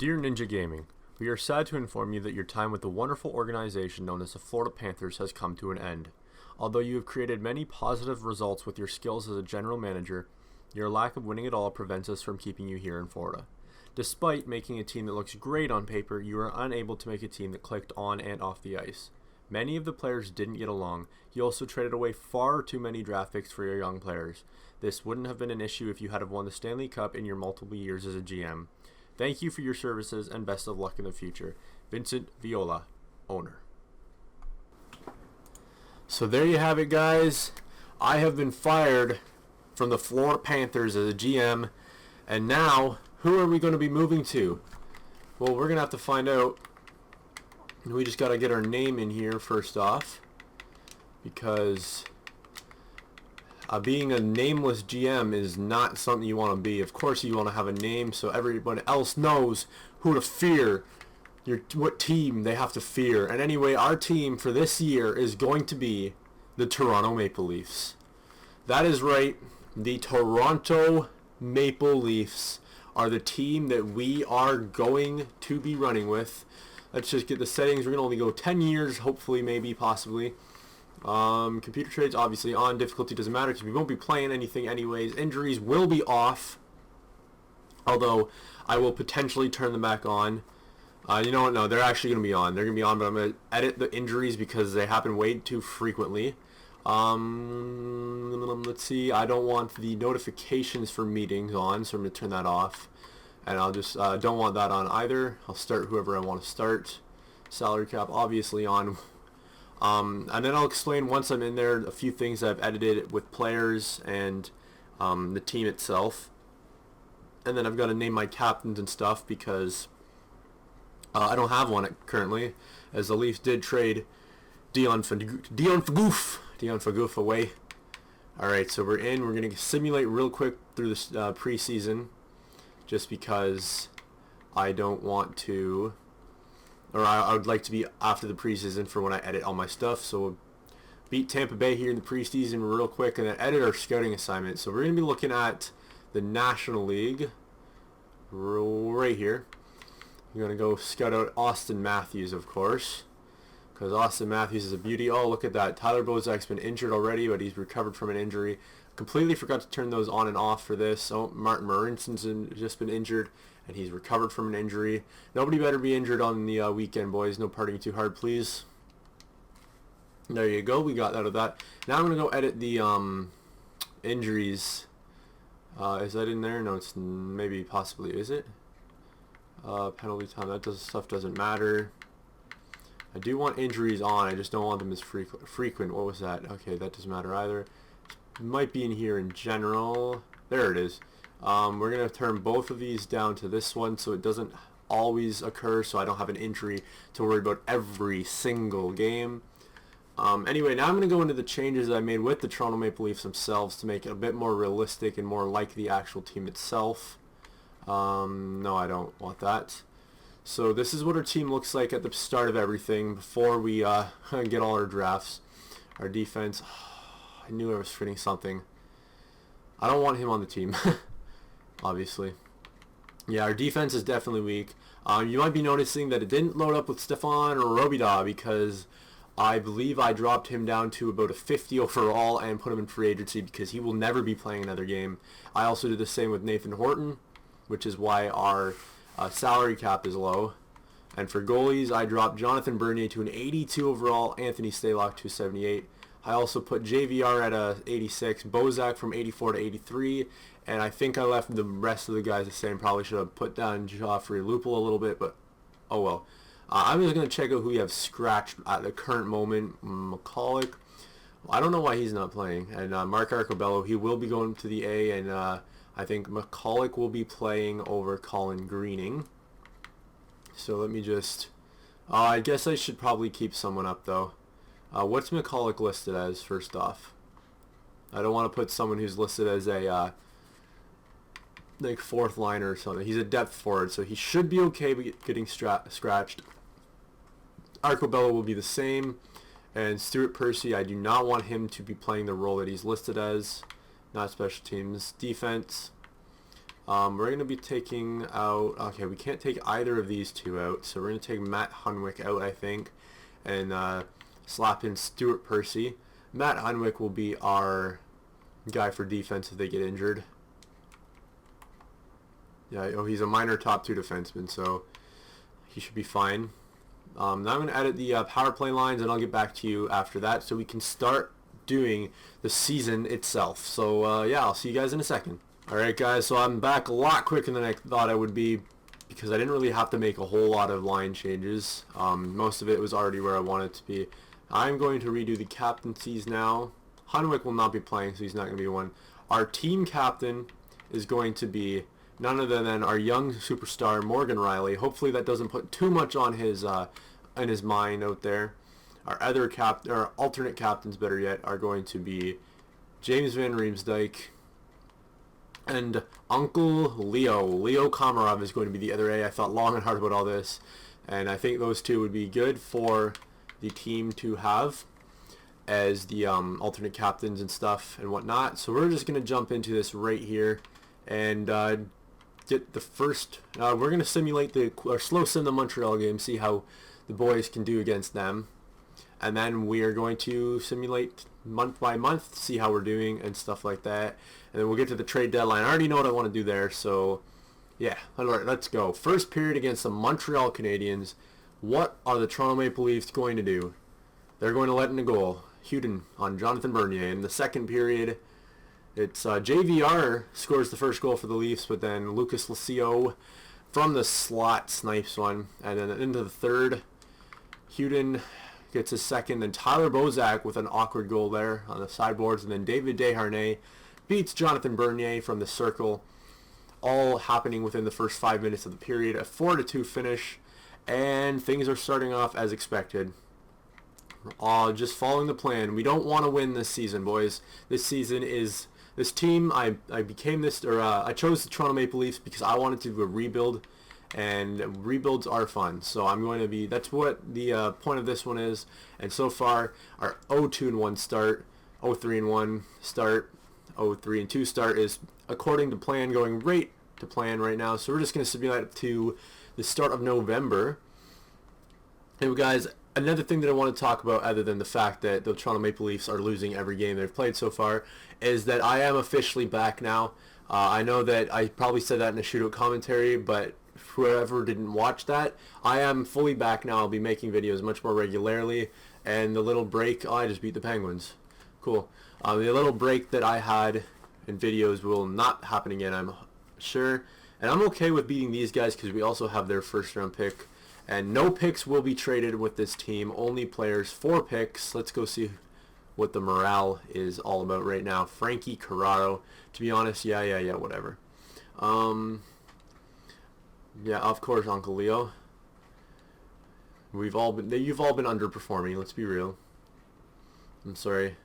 Dear Ninja Gaming, we are sad to inform you that your time with the wonderful organization known as the Florida Panthers has come to an end. Although you have created many positive results with your skills as a general manager, your lack of winning it all prevents us from keeping you here in Florida. Despite making a team that looks great on paper, you are unable to make a team that clicked on and off the ice. Many of the players didn't get along. You also traded away far too many draft picks for your young players. This wouldn't have been an issue if you had won the Stanley Cup in your multiple years as a GM. Thank you for your services and best of luck in the future. Vincent Viola, owner. So there you have it, guys. I have been fired from the Florida Panthers as a GM, and now who are we going to be moving to? Well, we're going to have to find out. We just got to get our name in here first off, because being a nameless GM is not something you want to be. Of course you want to have a name so everybody else knows who to fear, what team they have to fear. And anyway, our team for this year is going to be the Toronto Maple Leafs. That is right, the Toronto Maple Leafs are the team that we are going to be running with. Let's just get the settings. We're going to only go 10 years, hopefully, maybe, possibly. Computer trades, obviously on. Difficulty doesn't matter because we won't be playing anything anyways. Injuries will be off, although I will potentially turn them back on. You know what? No, they're actually going to be on. They're going to be on, but I'm going to edit the injuries because they happen way too frequently. Let's see. I don't want the notifications for meetings on, so I'm going to turn that off. And I'll just don't want that on either. I'll start whoever I want to start. Salary cap obviously on. And then I'll explain once I'm in there a few things I've edited with players and the team itself. And then I've got to name my captains and stuff because I don't have one currently, as the Leafs did trade Dion Fagoof away. Alright, so we're in. We're going to simulate real quick through this preseason just because I don't want to... Or I would like to be after the preseason for when I edit all my stuff. So we'll beat Tampa Bay here in the preseason real quick and then edit our scouting assignment. So we're going to be looking at the National League right here. We're going to go scout out Austin Matthews, of course, because Austin Matthews is a beauty. Oh, look at that. Tyler Bozak's been injured already, but he's recovered from an injury. Completely forgot to turn those on and off for this. Oh, Martin Marinson's just been injured, and he's recovered from an injury. Nobody better be injured on the weekend, boys. No partying too hard, please. There you go. We got out of that. Now I'm going to go edit the injuries. Is that in there? No, it's maybe possibly. Is it? Penalty time. That stuff doesn't matter. I do want injuries on. I just don't want them as frequent. What was that? Okay, that doesn't matter either. It might be in here in general. There it is. We're going to turn both of these down to this one so it doesn't always occur, so I don't have an injury to worry about every single game. Anyway, now I'm going to go into the changes that I made with the Toronto Maple Leafs themselves to make it a bit more realistic and more like the actual team itself. No, I don't want that. So this is what our team looks like at the start of everything before we get all our drafts. Our defense, I knew I was forgetting something. I don't want him on the team. Obviously. Yeah, our defense is definitely weak. You might be noticing that it didn't load up with Stefan or Robida because I believe I dropped him down to about a 50 overall and put him in free agency because he will never be playing another game. I also did the same with Nathan Horton, which is why our salary cap is low. And for goalies, I dropped Jonathan Bernier to an 82 overall, Anthony Stalock to 78. I also put JVR at a 86, Bozak from 84 to 83, and I think I left the rest of the guys the same. Probably should have put down Joffrey Lupul a little bit, but oh well. I'm just going to check out who we have scratched at the current moment. McCulloch, I don't know why he's not playing. And Mark Arcobello, he will be going to the A, and I think McCulloch will be playing over Colin Greening. So let me just... I guess I should probably keep someone up, though. What's McCulloch listed as, first off? I don't want to put someone who's listed as a like fourth liner or something. He's a depth forward, so he should be okay with getting scratched. Arcobello will be the same. And Stuart Percy, I do not want him to be playing the role that he's listed as. Not special teams. Defense. We're going to be taking out... Okay, we can't take either of these two out, so we're going to take Matt Hunwick out, I think, and slap in Stuart Percy. Matt Hunwick will be our guy for defense if they get injured. Yeah, oh, he's a minor top 2 defenseman, so he should be fine. Now I'm going to edit the power play lines, and I'll get back to you after that so we can start doing the season itself. So, yeah, I'll see you guys in a second. Alright guys, so I'm back a lot quicker than I thought I would be because I didn't really have to make a whole lot of line changes. Most of it was already where I wanted it to be. I'm going to redo the captaincies now. Hunwick will not be playing, so he's not going to be one. Our team captain is going to be none other than our young superstar Morgan Riley. Hopefully that doesn't put too much on his in his mind out there. Our alternate captains, better yet, are going to be James Van Riemsdyk and Uncle Leo. Leo Komarov is going to be the other A. I thought long and hard about all this, and I think those two would be good for the team to have as the alternate captains and stuff and whatnot. So we're just going to jump into this right here and get the first... we're going to simulate or slow sim the Montreal game, see how the boys can do against them. And then we are going to simulate month by month, see how we're doing and stuff like that. And then we'll get to the trade deadline. I already know what I want to do there, so yeah, alright, let's go. First period against the Montreal Canadiens. What are the Toronto Maple Leafs going to do? They're going to let in a goal. Hudon on Jonathan Bernier. In the second period, it's JVR scores the first goal for the Leafs, but then Lucas Lucio from the slot snipes one. And then into the third, Hudon gets his second. Then Tyler Bozak with an awkward goal there on the sideboards. And then David Desharnais beats Jonathan Bernier from the circle. All happening within the first 5 minutes of the period. A 4-2 finish. And things are starting off as expected. Just following the plan. We don't want to win this season, boys. This season is... This team, I chose the Toronto Maple Leafs because I wanted to do a rebuild, and rebuilds are fun. So I'm going to be, that's what the point of this one is. And so far, our 0-2-1 start, 0-3-1 start, 0-3-2 start is according to plan, going right to plan right now. So we're just going to simulate it to the start of November. And guys, another thing that I want to talk about, other than the fact that the Toronto Maple Leafs are losing every game they've played so far, is that I am officially back now. I know that I probably said that in a shootout commentary, but whoever didn't watch that, I am fully back now. I'll be making videos much more regularly, and the little break, I just beat the Penguins. Cool. The little break that I had in videos will not happen again, I'm sure. And I'm okay with beating these guys because we also have their first round pick. And no picks will be traded with this team. Only players, 4 picks. Let's go see what the morale is all about right now. Frankie Corrado. To be honest, yeah, whatever. Yeah, of course, Uncle Leo. You've all been underperforming. Let's be real. I'm sorry.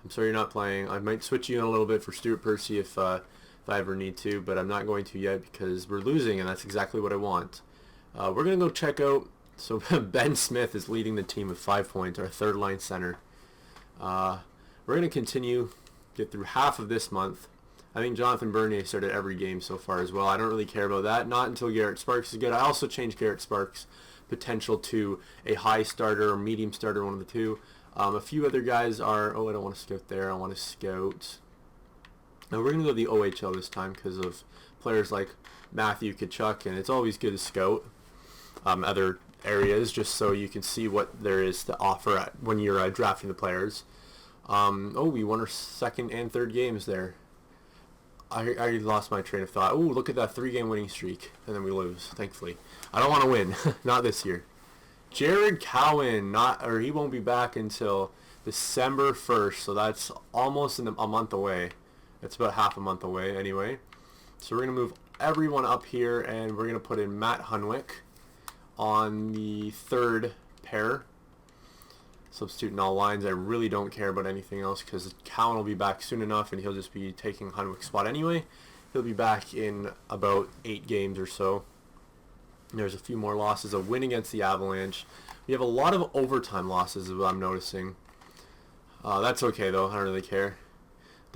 I'm sorry you're not playing. I might switch you in a little bit for Stuart Percy if I ever need to, but I'm not going to yet because we're losing, and that's exactly what I want. We're going to go check out, so Ben Smith is leading the team with 5 points, our third line center. We're going to continue, get through half of this month. I think Jonathan Bernier started every game so far as well. I don't really care about that, not until Garrett Sparks is good. I also changed Garrett Sparks' potential to a high starter or medium starter, one of the two. A few other guys are, I don't want to scout there, I want to scout. Now we're going to go to the OHL this time because of players like Matthew Tkachuk, and it's always good to scout other areas just so you can see what there is to offer when you're drafting the players. We won our second and third games there. I lost my train of thought. Oh, look at that 3-game winning streak, and then we lose, thankfully. I don't want to win, not this year. Jared Cowan, he won't be back until December 1st, so that's almost a month away. It's about half a month away anyway. So we're going to move everyone up here, and we're going to put in Matt Hunwick on the third pair. Substituting all lines. I really don't care about anything else because Cowan will be back soon enough, and he'll just be taking Hunwick's spot anyway. He'll be back in about 8 games or so. There's a few more losses. A win against the Avalanche. We have a lot of overtime losses, is what I'm noticing. That's okay though. I don't really care.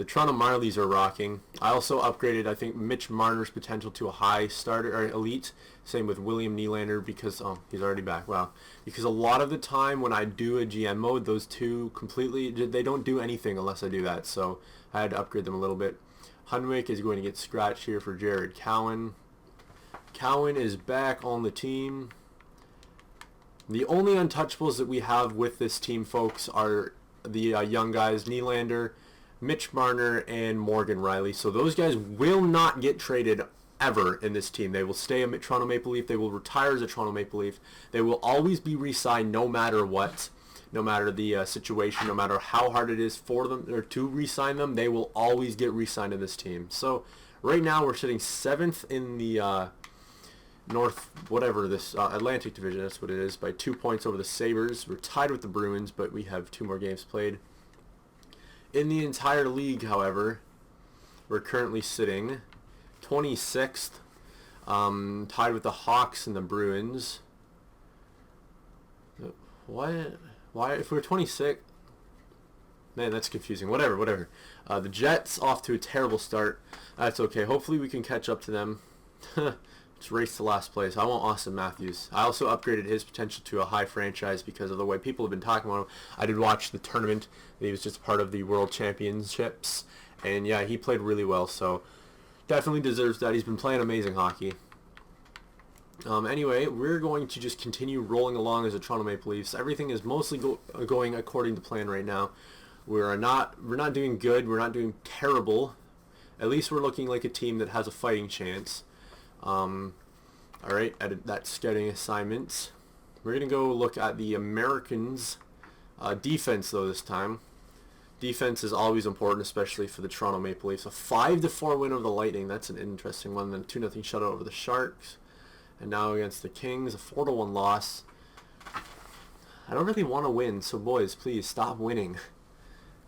The Toronto Marlies are rocking. I also upgraded, I think, Mitch Marner's potential to a high starter or elite. Same with William Nylander because, oh, he's already back. Wow. Because a lot of the time when I do a GM mode, those two completely, they don't do anything unless I do that. So I had to upgrade them a little bit. Hunwick is going to get scratched here for Jared Cowan. Cowan is back on the team. The only untouchables that we have with this team, folks, are the young guys, Nylander, Mitch Marner, and Morgan Riley. So those guys will not get traded ever in this team. They will stay a Toronto Maple Leaf. They will retire as a Toronto Maple Leaf. They will always be re-signed no matter what, no matter the situation, no matter how hard it is for them or to re-sign them. They will always get re-signed in this team. So right now we're sitting 7th in the North, whatever this Atlantic Division, that's what it is, by 2 points over the Sabres. We're tied with the Bruins, but we have 2 more games played. In the entire league, however, we're currently sitting 26th, tied with the Hawks and the Bruins. What? Why? If we're 26th? Man, that's confusing. Whatever. The Jets off to a terrible start. That's okay. Hopefully we can catch up to them. It's race to last place. I want Austin Matthews. I also upgraded his potential to a high franchise because of the way people have been talking about him. I did watch the tournament. He was just part of the World Championships. And yeah, he played really well. So definitely deserves that. He's been playing amazing hockey. Anyway, we're going to just continue rolling along as the Toronto Maple Leafs. Everything is mostly going according to plan right now. We're not doing good. We're not doing terrible. At least we're looking like a team that has a fighting chance. Alright, that's scouting assignments. We're going to go look at the Americans' defense, though, this time. Defense is always important, especially for the Toronto Maple Leafs. A 5-4 win over the Lightning. That's an interesting one. Then 2-0 shutout over the Sharks. And now against the Kings, a 4-1 loss. I don't really want to win, so boys, please stop winning.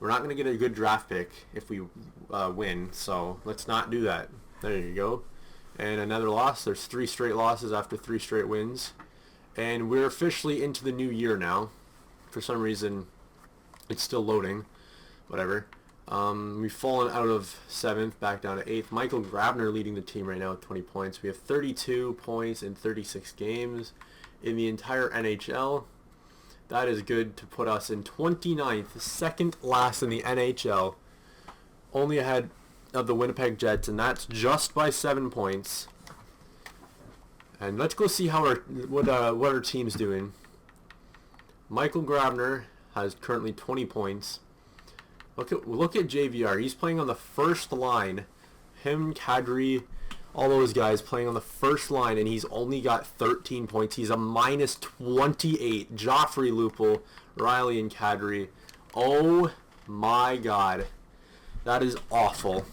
We're not going to get a good draft pick if we win, so let's not do that. There you go. And another loss. There's 3 straight losses after 3 straight wins. And we're officially into the new year now. For some reason, it's still loading. Whatever. We've fallen out of 7th, back down to 8th. Michael Grabner leading the team right now with 20 points. We have 32 points in 36 games in the entire NHL. That is good to put us in 29th, second last in the NHL. Only ahead of the Winnipeg Jets, and that's just by 7 points. And let's go see how what our team's doing. Michael Grabner has currently 20 points. Look at JVR. He's playing on the first line. Him, Kadri, all those guys playing on the first line, and he's only got 13 points. He's a minus 28. Joffrey, Lupul, Riley, and Kadri. Oh my God, that is awful.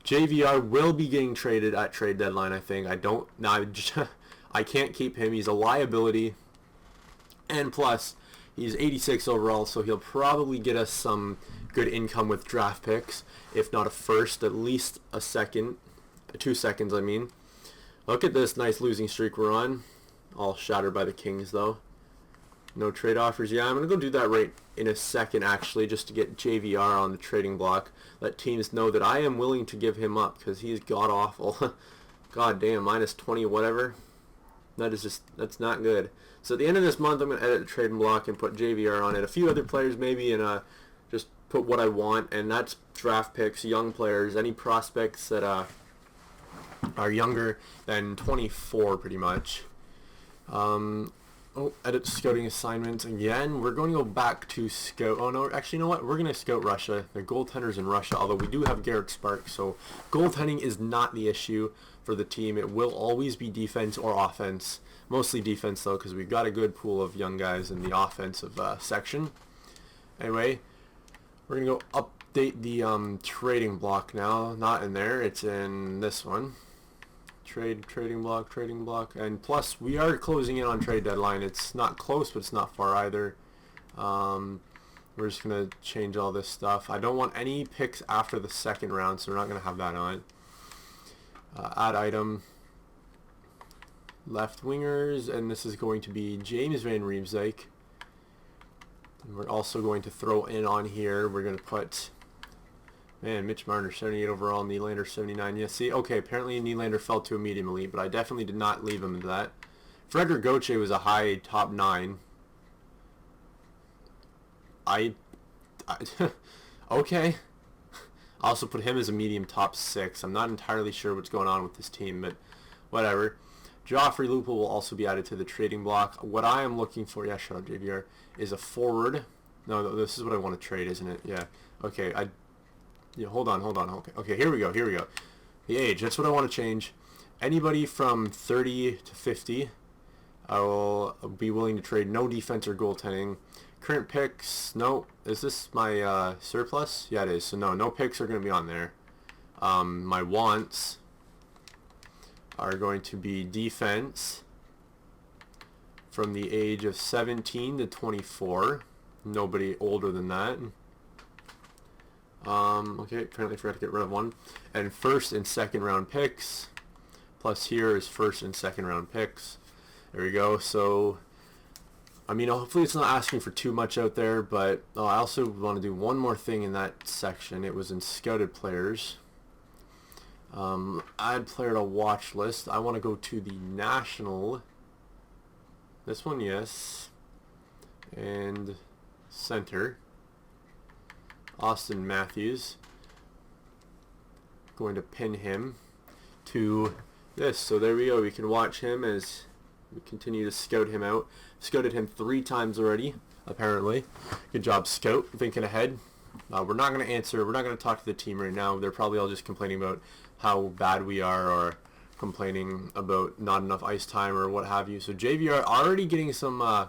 JVR will be getting traded at trade deadline, I think. I can't keep him. He's a liability. And plus, he's 86 overall, so he'll probably get us some good income with draft picks. If not a first, at least a second. 2 seconds, I mean. Look at this nice losing streak we're on. All shattered by the Kings, though. No trade offers. Yeah, I'm going to go do that right in a second, actually, just to get JVR on the trading block. Let teams know that I am willing to give him up, because he's god-awful. God damn, minus 20 whatever. That's not good. So at the end of this month, I'm going to edit the trading block and put JVR on it. A few other players maybe, and just put what I want, and that's draft picks, young players, any prospects that are younger than 24 pretty much. Edit scouting assignments again. We're going to go back to scout. Oh no, actually, you know what? We're going to scout Russia. The goaltenders in Russia, although we do have Garrett Spark, so goaltending is not the issue for the team. It will always be defense or offense. Mostly defense, though, because we've got a good pool of young guys in the offensive section. Anyway, we're going to go update the trading block now. Not in there. It's in this one. Trading block. And plus, we are closing in on trade deadline. It's not close, but it's not far either. We're just going to change all this stuff. I don't want any picks after the second round, so we're not going to have that on. Add item. Left wingers, and this is going to be James Van Riemsdyk. And we're also going to throw in on here, we're going to put Man, Mitch Marner, 78 overall, Nylander, 79. Yeah, see, okay, apparently Nylander fell to a medium elite, but I definitely did not leave him to that. Frederick Gauthier was a high top 9. I okay. I also put him as a medium top 6. I'm not entirely sure what's going on with this team, but whatever. Joffrey Lupul will also be added to the trading block. What I am looking for, yeah, shut up, JVR, is a forward. No, this is what I want to trade, isn't it? Yeah. Okay, yeah, hold on. Okay, here we go. The age, that's what I want to change. Anybody from 30 to 50, I will be willing to trade. No defense or goaltending. Current picks, no. Is this my surplus? Yeah, it is. So no picks are going to be on there. My wants are going to be defense from the age of 17 to 24. Nobody older than that. Okay, currently forgot to get rid of one. And first and second round picks. Plus here is first and second round picks. There we go. So, I mean, hopefully it's not asking for too much out there, but I also want to do one more thing in that section. It was in scouted players. Add player to watch list. I want to go to the national. This one, yes. And center. Austin Matthews. Going to pin him to this. So there we go. We can watch him as we continue to scout him out. Scouted him 3 times already, apparently. Good job, scout. Thinking ahead. We're not going to answer. We're not going to talk to the team right now. They're probably all just complaining about how bad we are or complaining about not enough ice time or what have you. So JVR already getting some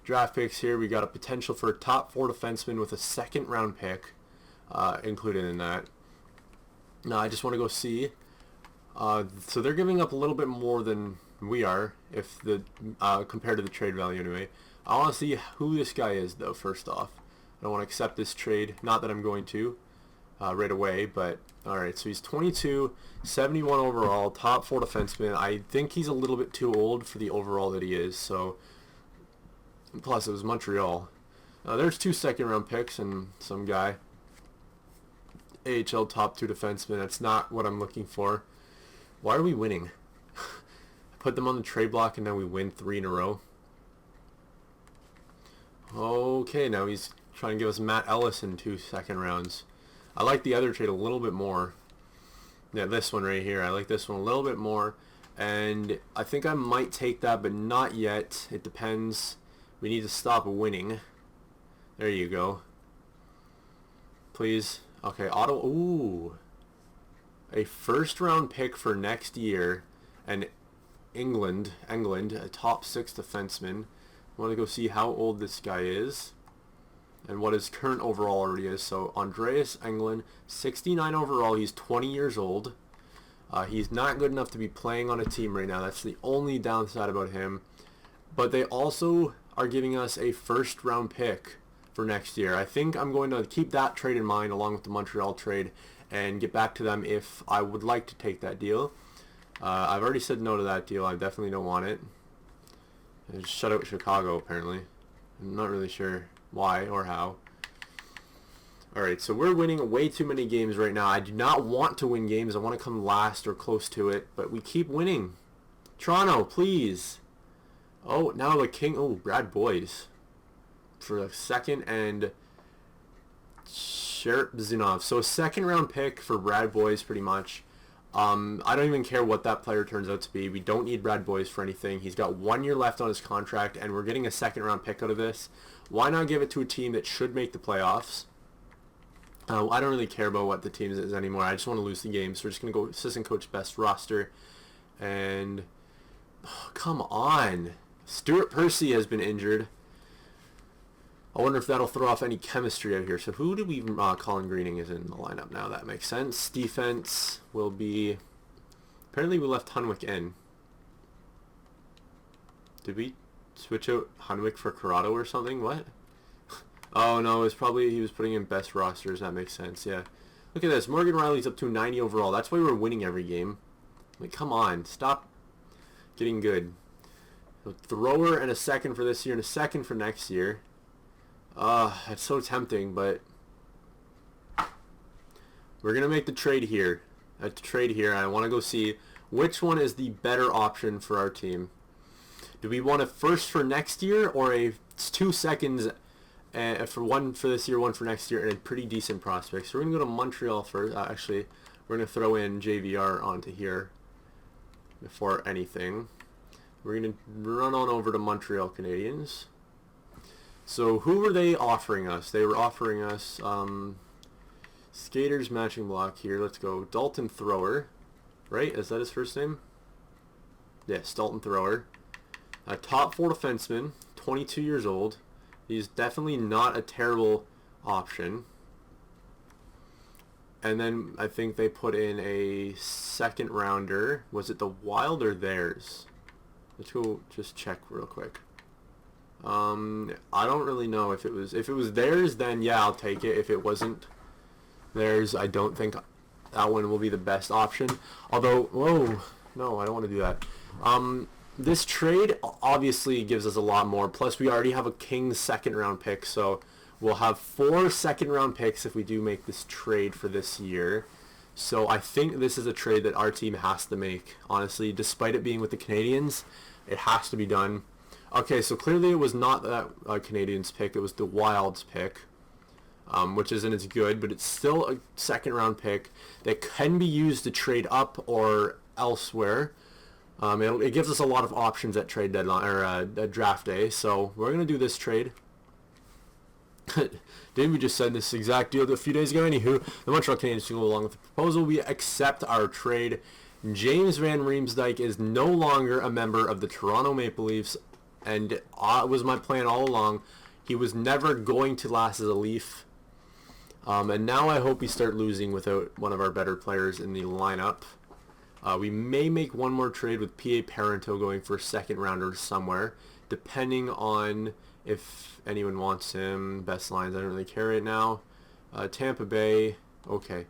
draft picks here. We got a potential for a top 4 defenseman with a second round pick included in that. Now I just want to go see. So they're giving up a little bit more than we are, if the compared to the trade value anyway. I want to see who this guy is though. First off, I don't want to accept this trade. Not that I'm going to right away, but alright. So he's 22, 71 overall, top 4 defenseman. I think he's a little bit too old for the overall that he is. So plus it was Montreal. There's 2 second round picks and some guy. AHL top 2 defenseman. That's not what I'm looking for. Why are we winning? Put them on the trade block and then we win 3 in a row. Okay, now he's trying to give us Matt Ellis in 2 second rounds. I like the other trade a little bit more. Yeah, this one right here. I like this one a little bit more. And I think I might take that, but not yet. It depends. We need to stop winning. There you go. Please. Okay, Ottawa. Ooh. A first round pick for next year. And England, a top 6 defenseman. I want to go see how old this guy is and what his current overall already is. So Andreas Englund, 69 overall. He's 20 years old. He's not good enough to be playing on a team right now. That's the only downside about him. But they also are giving us a first round pick for next year. I think I'm going to keep that trade in mind along with the Montreal trade and get back to them if I would like to take that deal. I've already said no to that deal. I definitely don't want it. I just shut out Chicago, apparently. I'm not really sure why or how. Alright, so we're winning way too many games right now. I do not want to win games. I want to come last or close to it, but we keep winning. Toronto, please. Oh, now the King. Oh, Brad Boyes for a second and Sherp-Zinov. So a second round pick for Brad Boyes pretty much. I don't even care what that player turns out to be. We don't need Brad Boyes for anything. He's got 1 year left on his contract, and we're getting a second round pick out of this. Why not give it to a team that should make the playoffs? I don't really care about what the team is anymore. I just want to lose the game. So we're just going to go assistant coach best roster. And, oh, come on. Stuart Percy has been injured. I wonder if that'll throw off any chemistry out here. So who do we... Colin Greening is in the lineup now. That makes sense. Defense will be... Apparently we left Hunwick in. Did we switch out Hunwick for Corrado or something? What? Oh, no. It was probably... He was putting in best rosters. That makes sense. Yeah. Look at this. Morgan Riley's up to 90 overall. That's why we're winning every game. Like, come on. Stop getting good. So thrower and a second for this year and a second for next year. It's so tempting, but we're going to make the trade here. I want to go see which one is the better option for our team. Do we want a first for next year or a 2 seconds for one for this year, one for next year, and a pretty decent prospect? So we're going to go to Montreal first. Actually, we're going to throw in JVR onto here before anything. We're going to run on over to Montreal Canadiens. So who were they offering us? They were offering us Skaters matching block here. Let's go. Dalton Thrower. Right? Is that his first name? Yes, Dalton Thrower. A top 4 defenseman, 22 years old. He's definitely not a terrible option. And then I think they put in a second rounder. Was it the Wild or theirs? Let's go just check real quick. I don't really know if it was theirs, then yeah, I'll take it. If it wasn't theirs, I don't think that one will be the best option. Although, whoa, no, I don't want to do that. This trade obviously gives us a lot more. Plus, we already have a Kings second round pick, so we'll have 4 second round picks if we do make this trade for this year. So I think this is a trade that our team has to make. Honestly, despite it being with the Canadiens, it has to be done. Okay, so clearly it was not that Canadiens pick. It was the Wild's pick, which isn't as good, but it's still a second round pick that can be used to trade up or elsewhere. It gives us a lot of options at trade deadline or at draft day. So we're gonna do this trade. Didn't we just send this exact deal a few days ago? Anywho, the Montreal Canadiens go along with the proposal. We accept our trade. James Van Riemsdyk is no longer a member of the Toronto Maple Leafs, and it was my plan all along. He was never going to last as a Leaf. And now I hope we start losing without one of our better players in the lineup. We may make one more trade with P.A. Parento going for a second rounder somewhere, depending on if anyone wants him. Best lines, I don't really care right now. Tampa Bay, okay.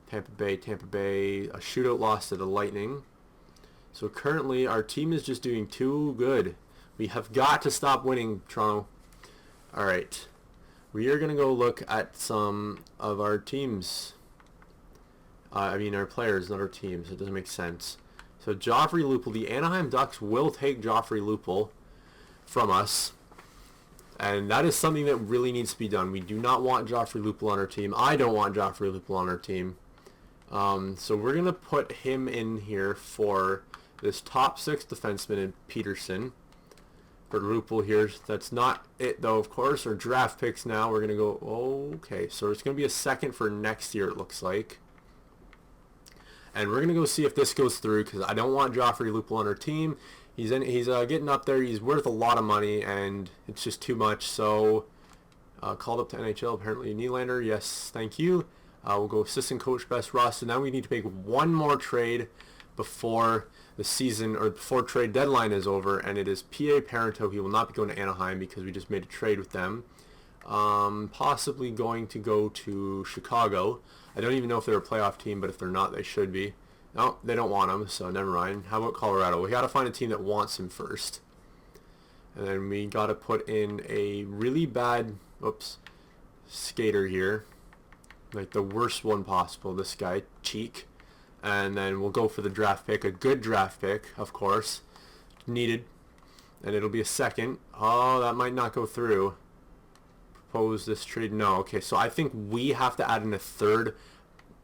Tampa Bay, a shootout loss to the Lightning. So currently our team is just doing too good. We have got to stop winning, Toronto. Alright. We are going to go look at some of our teams. Our players, not our teams. It doesn't make sense. So Joffrey Lupul, the Anaheim Ducks will take Joffrey Lupul from us. And that is something that really needs to be done. We do not want Joffrey Lupul on our team. I don't want Joffrey Lupul on our team. So we're going to put him in here for this top 6 defenseman in Peterson. For Lupul here, that's not it though, of course. Our draft picks now, we're going to go, okay, so it's going to be a second for next year, it looks like. And we're going to go see if this goes through, because I don't want Joffrey Lupul on our team. He's getting up there, he's worth a lot of money, and it's just too much, so called up to NHL, apparently Nylander, yes, thank you. We'll go assistant coach, best roster. Now we need to make one more trade before the season or before trade deadline is over, and it is P.A. Parento. He will not be going to Anaheim because we just made a trade with them. Possibly going to go to Chicago. I don't even know if they're a playoff team, but if they're not, they should be. No, they don't want him, so never mind. How about Colorado? We got to find a team that wants him first. And then we got to put in a really bad, skater here. Like the worst one possible, this guy, Cheek. And then we'll go for the draft pick, a good draft pick, of course, needed. And it'll be a second. Oh, that might not go through. Propose this trade. No, okay, so I think we have to add in a third.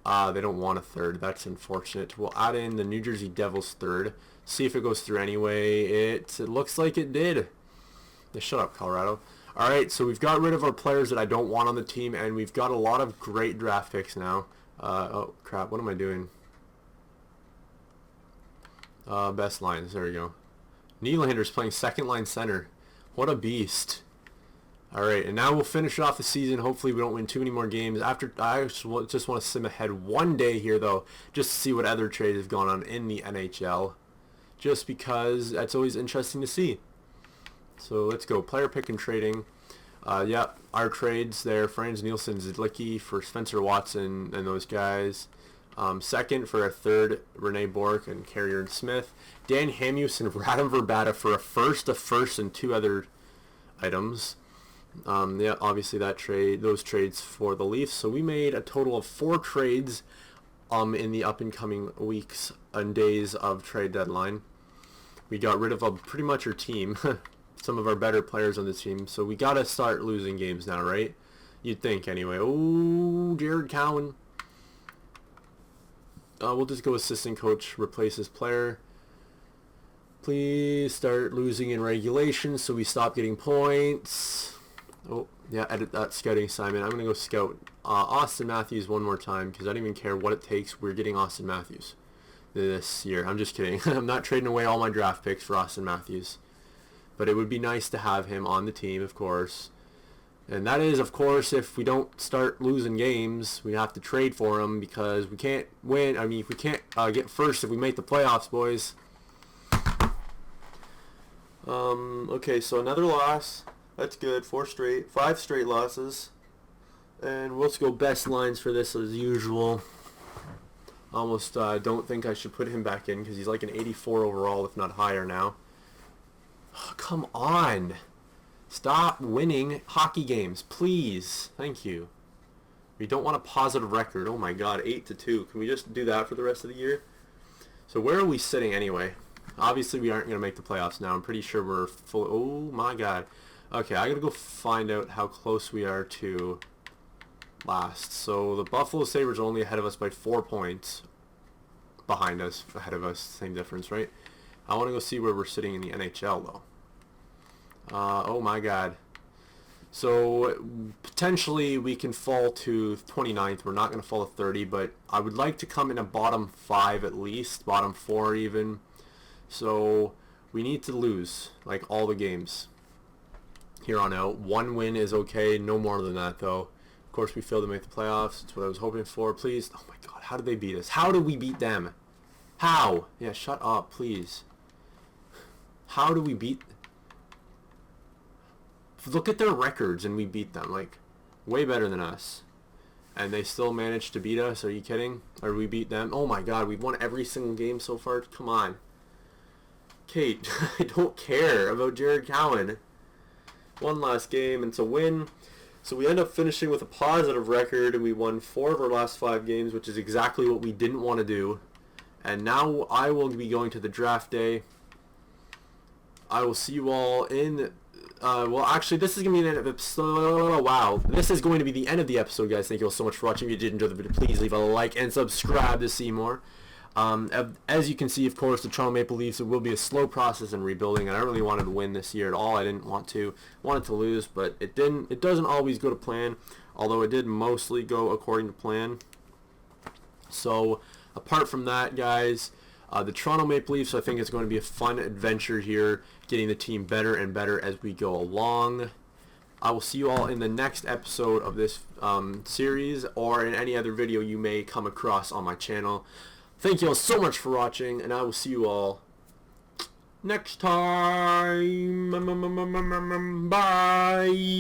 They don't want a third. That's unfortunate. We'll add in the New Jersey Devils third. See if it goes through anyway. It looks like it did. Shut up, Colorado. All right, so we've got rid of our players that I don't want on the team, and we've got a lot of great draft picks now. Oh, crap. What am I doing? Best lines. There we go. Nylander's playing second line center. What a beast. All right, and now we'll finish off the season. Hopefully we don't win too many more games. I just want to sim ahead one day here, though, just to see what other trades have gone on in the NHL, just because that's always interesting to see. So let's go. Player pick and trading. Our trades there. Franz Nielsen, Zidlicki for Spencer Watson and those guys. Second for a third, Rene Bourque and Carrier and Smith. Dan Hamhuis and Radim Verbata for a first, and 2 other items. Yeah, obviously those trades for the Leafs. So we made a total of 4 trades in the up and coming weeks and days of trade deadline. We got rid of pretty much our team, some of our better players on the team. So we got to start losing games now, right? You'd think anyway. Oh, Jared Cowan. We'll just go assistant coach, replace his player. Please start losing in regulation so we stop getting points. Oh, yeah, edit that scouting assignment. I'm going to go scout Austin Matthews one more time because I don't even care what it takes. We're getting Austin Matthews this year. I'm just kidding. I'm not trading away all my draft picks for Austin Matthews. But it would be nice to have him on the team, of course. And that is, of course, if we don't start losing games, we have to trade for him because we can't win. I mean, we can't get first if we make the playoffs, boys. Okay, so another loss. That's good. 5 straight losses. And let's go best lines for this as usual. Almost don't think I should put him back in because he's like an 84 overall, if not higher now. Oh, come on. Stop winning hockey games, please. Thank you. We don't want a positive record. Oh my god, 8-2. Can we just do that for the rest of the year? So where are we sitting anyway? Obviously we aren't going to make the playoffs now. I'm pretty sure we're full. Oh my god. Okay, I got to go find out how close we are to last. So the Buffalo Sabres are only ahead of us by 4 points. Behind us, ahead of us, same difference, right? I want to go see where we're sitting in the NHL though. Oh my god. So potentially we can fall to 29th. We're not going to fall to 30, but I would like to come in a bottom 5 at least, bottom 4 even. So we need to lose like all the games here on out. 1 win is okay, no more than that though. Of course we failed to make the playoffs. That's what I was hoping for. Please. Oh my god, how did they beat us? How did we beat them? How? Yeah, shut up, please. How do we beat... Look at their records and we beat them. Like, way better than us. And they still managed to beat us? Are you kidding? Or we beat them? Oh my god, we've won every single game so far? Come on. Kate, I don't care about Jared Cowan. 1 last game and it's a win. So we end up finishing with a positive record and we won 4 of our last 5 games, which is exactly what we didn't want to do. And now I will be going to the draft day. I will see you all in... well, actually, this is going to be the end of the episode. Wow. This is going to be the end of the episode, guys. Thank you all so much for watching. If you did enjoy the video, please leave a like and subscribe to see more. As you can see, of course, the Toronto Maple Leafs, it will be a slow process in rebuilding, and I really wanted to win this year at all. I didn't want to. Wanted to lose, but it didn't. It doesn't always go to plan, although it did mostly go according to plan. So, apart from that, guys... the Toronto Maple Leafs, I think it's going to be a fun adventure here, getting the team better and better as we go along. I will see you all in the next episode of this series or in any other video you may come across on my channel. Thank you all so much for watching, and I will see you all next time. Bye.